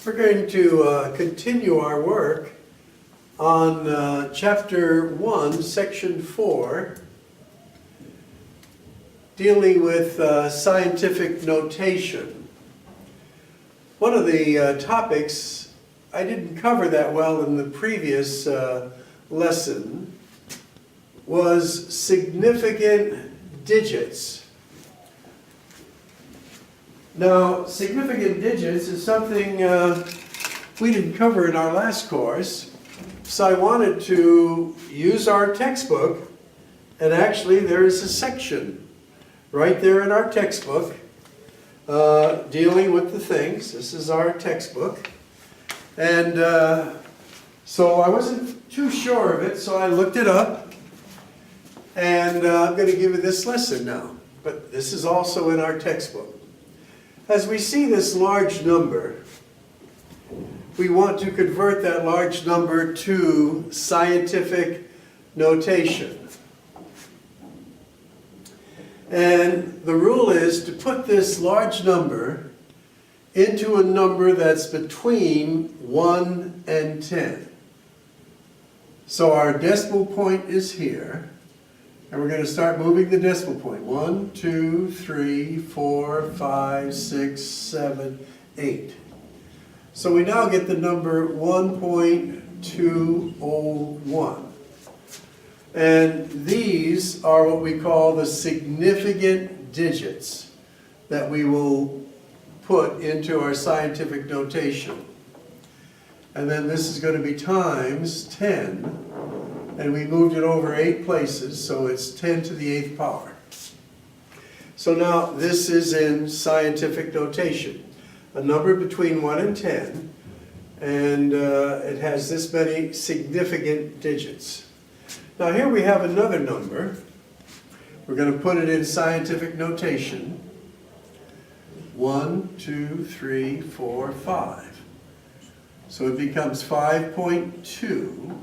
We're going to continue our work on Chapter 1, Section 4, dealing with scientific notation. One of the topics I didn't cover that well in the previous lesson was significant digits. Now, significant digits is something we didn't cover in our last course, so I wanted to use our textbook, and actually there is a section right there in our textbook dealing with the things. This is our textbook, and so I wasn't too sure of it, so I looked it up, and I'm going to give you this lesson now, but this is also in our textbook. As we see this large number, we want to convert that large number to scientific notation. And the rule is to put this large number into a number that's between 1 and 10. So our decimal point is here. And we're going to start moving the decimal point. 1, 2, 3, 4, 5, 6, 7, 8. So we now get the number 1.201. And these are what we call the significant digits that we will put into our scientific notation. And then this is going to be times 10. And we moved it over 8 places, so it's 10 to the 8th power. So now this is in scientific notation. A number between 1 and 10, and it has this many significant digits. Now here we have another number. We're going to put it in scientific notation. 1, 2, 3, 4, 5. So it becomes 5.2.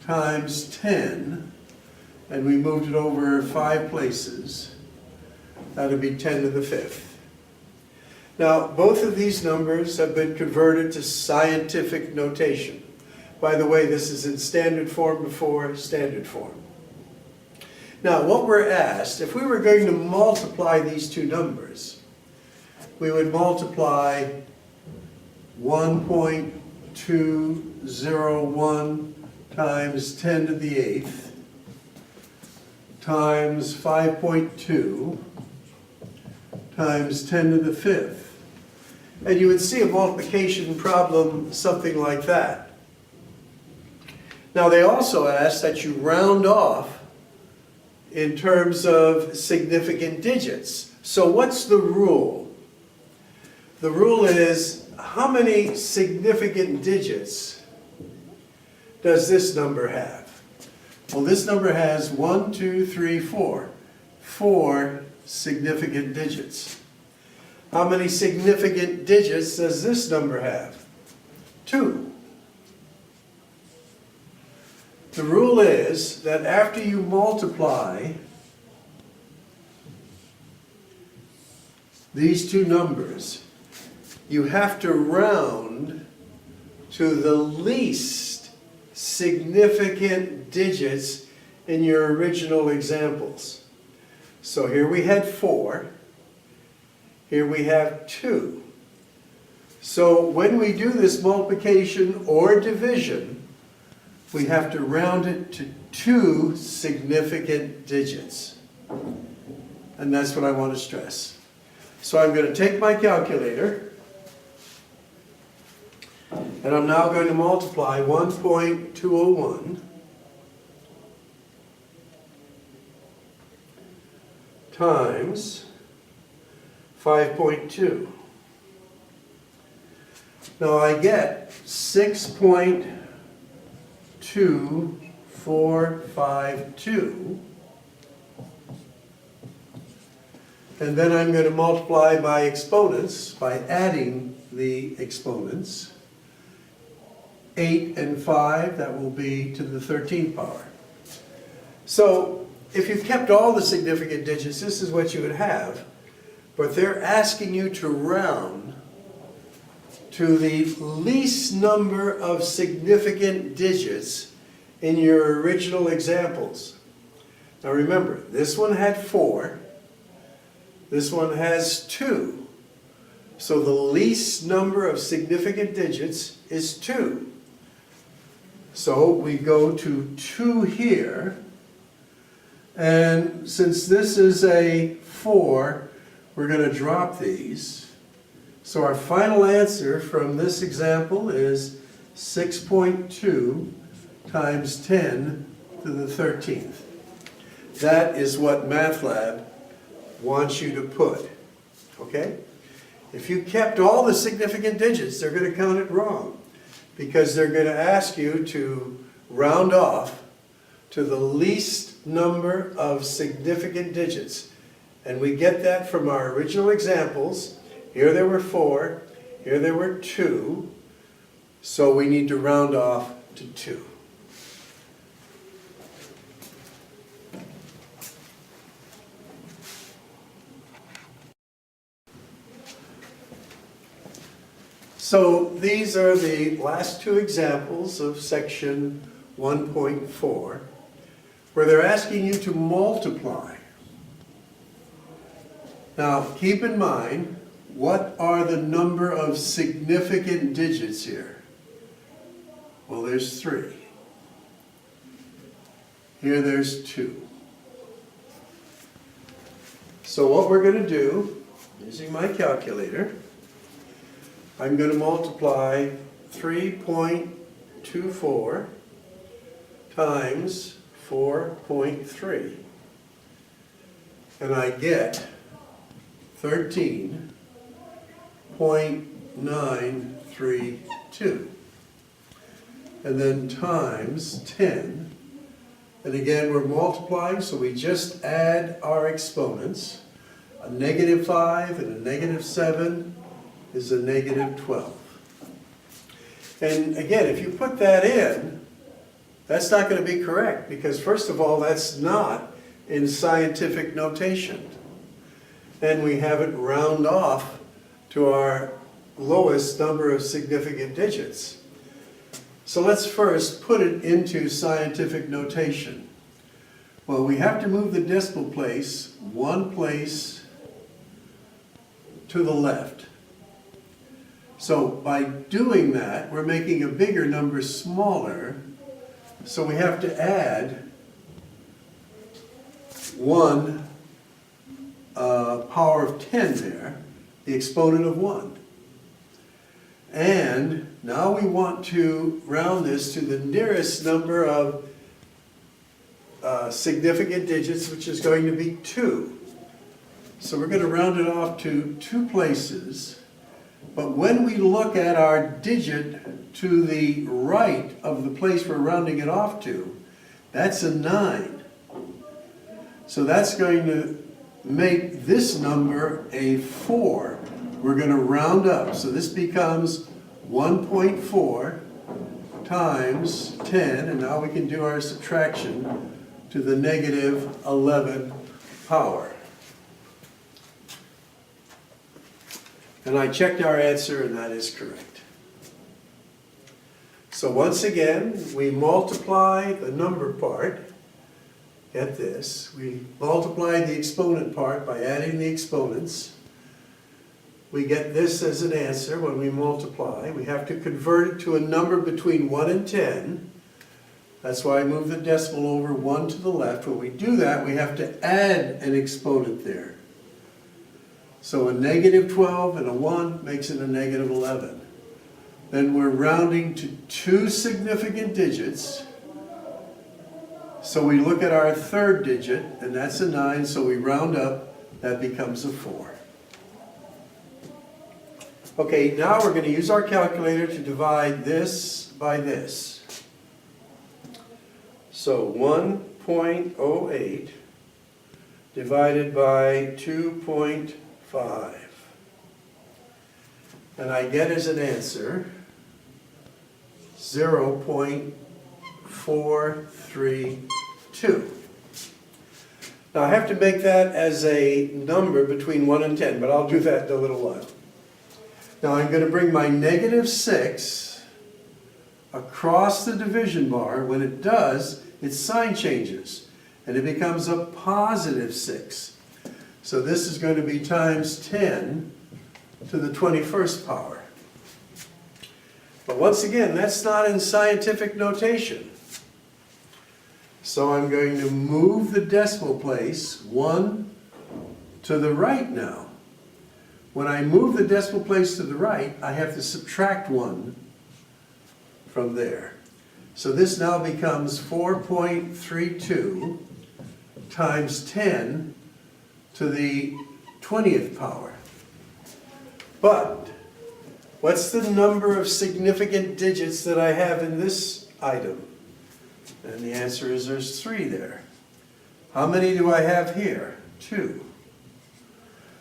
times 10, and we moved it over 5 places. That would be 10 to the 5th. Now, both of these numbers have been converted to scientific notation. By the way, this is in standard form before standard form. Now, what we're asked, if we were going to multiply these two numbers, we would multiply 1.201 times 10 to the 8th times 5.2 times 10 to the 5th. And you would see a multiplication problem something like that. Now they also ask that you round off in terms of significant digits. So what's the rule? The rule is, how many significant digits does this number have? Well, this number has 1, 2, 3, 4. 4 significant digits. How many significant digits does this number have? 2. The rule is that after you multiply these two numbers, you have to round to the least significant digits in your original examples. So here we had 4. Here we have 2. So when we do this multiplication or division, we have to round it to 2 significant digits. And that's what I want to stress. So I'm going to take my calculator, and I'm now going to multiply 1.201 times 5.2. Now I get 6.2452. And then I'm going to multiply by exponents, by adding the exponents. 8 and 5, that will be to the 13th power. So if you've kept all the significant digits, this is what you would have. But they're asking you to round to the least number of significant digits in your original examples. Now remember, this one had 4, this one has 2. So the least number of significant digits is 2. So we go to 2 here, and since this is a 4, we're going to drop these. So our final answer from this example is 6.2 times 10 to the 13th. That is what MATLAB wants you to put, okay? If you kept all the significant digits, they're going to count it wrong, because they're going to ask you to round off to the least number of significant digits. And we get that from our original examples. Here there were 4, here there were 2, so we need to round off to 2. So these are the last 2 examples of section 1.4, where they're asking you to multiply. Now keep in mind, what are the number of significant digits here? Well, there's 3. Here there's 2. So what we're going to do, using my calculator, I'm going to multiply 3.24 times 4.3. And I get 13.932. And then times 10. And again, we're multiplying, so we just add our exponents. A -5 and a -7 is a -12. And again, if you put that in, that's not going to be correct, because first of all, that's not in scientific notation. And we have it round off to our lowest number of significant digits. So let's first put it into scientific notation. Well, we have to move the decimal place 1 place to the left. So by doing that, we're making a bigger number smaller, so we have to add 1 power of 10 there, the exponent of 1. And now we want to round this to the nearest number of significant digits, which is going to be 2. So we're going to round it off to 2 places. But when we look at our digit to the right of the place we're rounding it off to, that's a 9. So that's going to make this number a 4. We're going to round up. So this becomes 1.4 times 10, and now we can do our subtraction to the -11 power. And I checked our answer, and that is correct. So once again, we multiply the number part. Get this. We multiply the exponent part by adding the exponents. We get this as an answer when we multiply. We have to convert it to a number between 1 and 10. That's why I move the decimal over 1 to the left. When we do that, we have to add an exponent there. So a -12 and a 1 makes it a -11. Then we're rounding to 2 significant digits. So we look at our third digit, and that's a 9, so we round up, that becomes a 4. Okay, now we're going to use our calculator to divide this by this. So 1.08 divided by 2.5. And I get as an answer 0.432. Now I have to make that as a number between 1 and 10, but I'll do that in a little while. Now I'm going to bring my -6 across the division bar. When it does, its sign changes and it becomes a +6. So this is going to be times 10 to the 21st power. But once again, that's not in scientific notation. So I'm going to move the decimal place 1 to the right now. When I move the decimal place to the right, I have to subtract 1 from there. So this now becomes 4.32 times 10 to the 20th power. But what's the number of significant digits that I have in this item? And the answer is there's 3 there. How many do I have here? 2.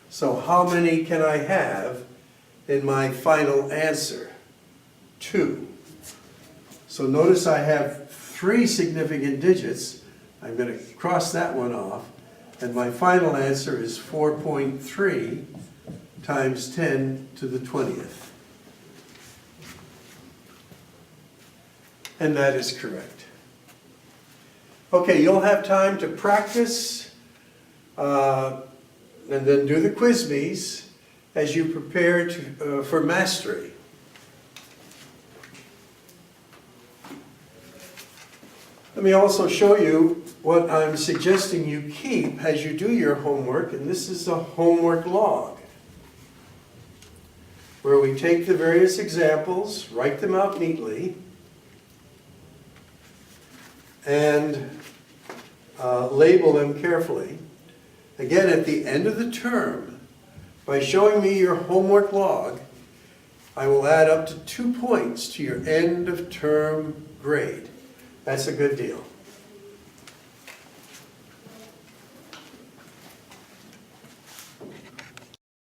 So how many can I have in my final answer? 2. So notice I have 3 significant digits. I'm going to cross that one off. And my final answer is 4.3 times 10 to the 20th. And that is correct. Okay, you'll have time to practice and then do the quiz bees as you prepare for mastery. Let me also show you what I'm suggesting you keep as you do your homework, and this is a homework log, where we take the various examples, write them out neatly, and label them carefully. Again, at the end of the term, by showing me your homework log, I will add up to 2 points to your end of term grade. That's a good deal.